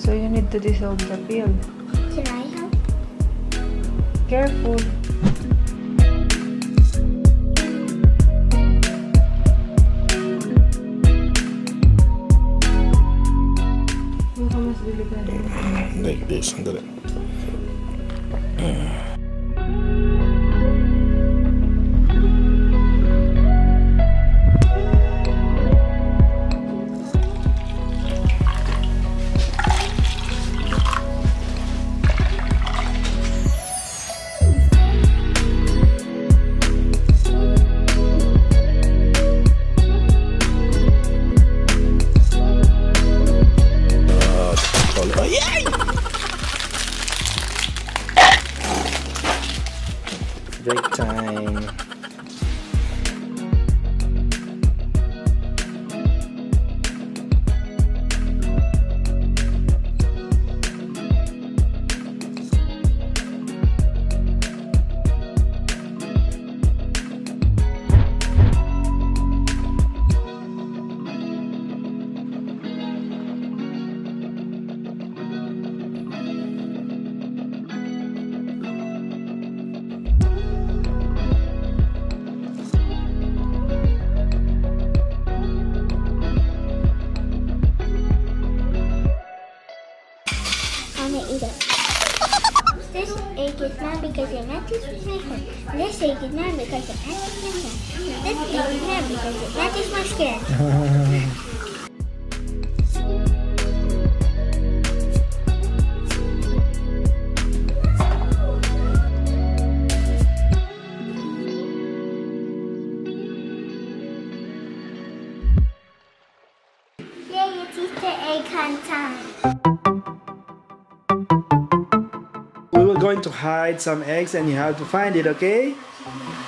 So you need to dissolve the pill. Can I help? Careful. Baka mas delikado. Like this, sandali. Break time. I'm gonna eat it. This egg is not because it matches with my hair. This egg is not because it matches my hair. This egg is not because it matches my skin. Yay, it's Easter egg hunt time. We were going to hide some eggs and you have to find it, okay?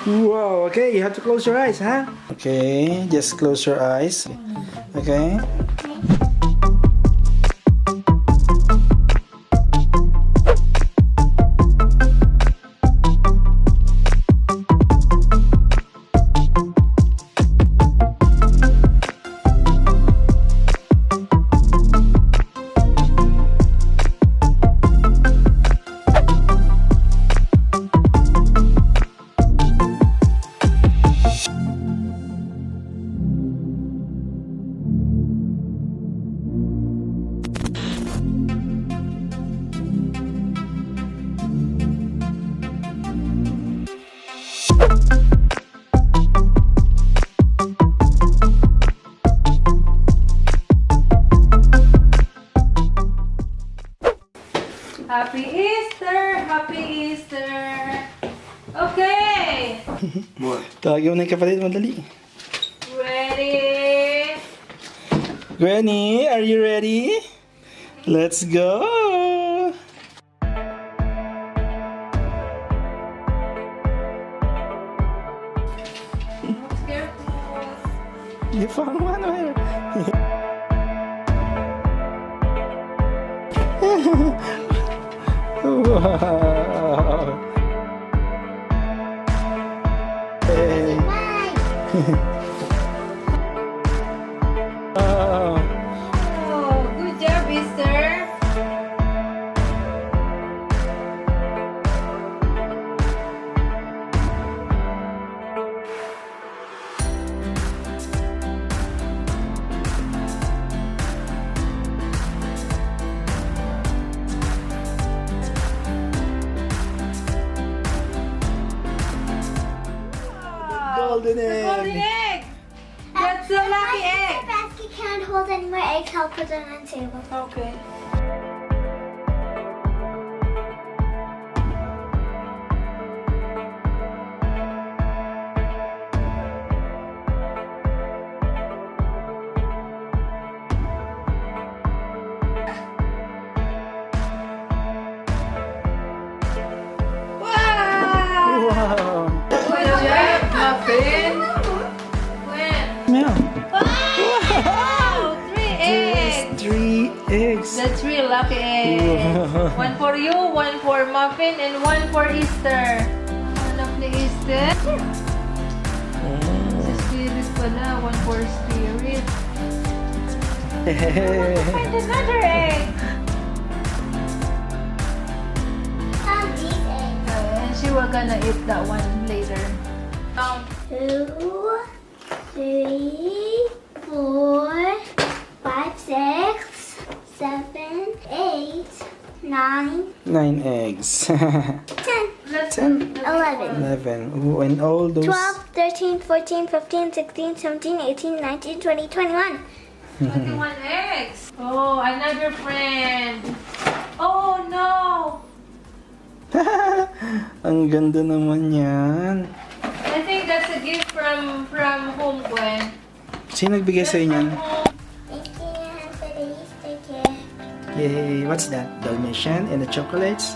Whoa, okay, you have to close your eyes, huh? Okay, just close your eyes. Okay? Happy Easter! Happy Easter! Okay! Tawagin mo na yung kapatid mo, dali. Ready? Granny, are you ready? Let's go! Careful. You found one where? Wow! Hey. Bye. Wow. Oh, good job, Easter! Golden The golden egg! egg! That's a lucky egg! The basket can't hold any more eggs. I'll put them on the table. Okay. eggs. 3 eggs. That's 3 lucky eggs. Wow. One for you, one for Muffin, and one for Easter. Hanap ni Easter. Si Spirit pala. One for Spirit. Find another egg. Found these eggs. And she will gonna eat that one later. 2, 3, 4, 5, 6, 7, 8, 9, 9 eggs. 10, Let's 10. 11, 11. Ooh, and all those. 12, 13, 14, 15, 16, 17, 18, 19, 20, 21. 21 eggs. Oh, another friend. Oh no! Ang ganda naman yan. I think that's a gift from home, Gwen. Sino nagbigay sa inyo? Thank you for the Easter gift. Yay! What's that? Dalmatian and the chocolates?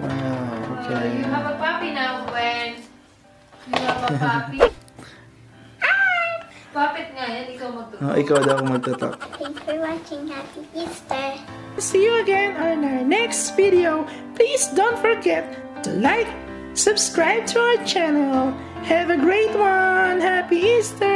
Wow, You okay. have a puppy now, Gwen. You have a puppy. Puppet nga yan, ikaw magtutok. Oh, ikaw daw ang magtutok. Thanks for watching. Happy Easter. See you again on our next video. Please don't forget to like, subscribe to our channel. Have a great one. Happy Easter.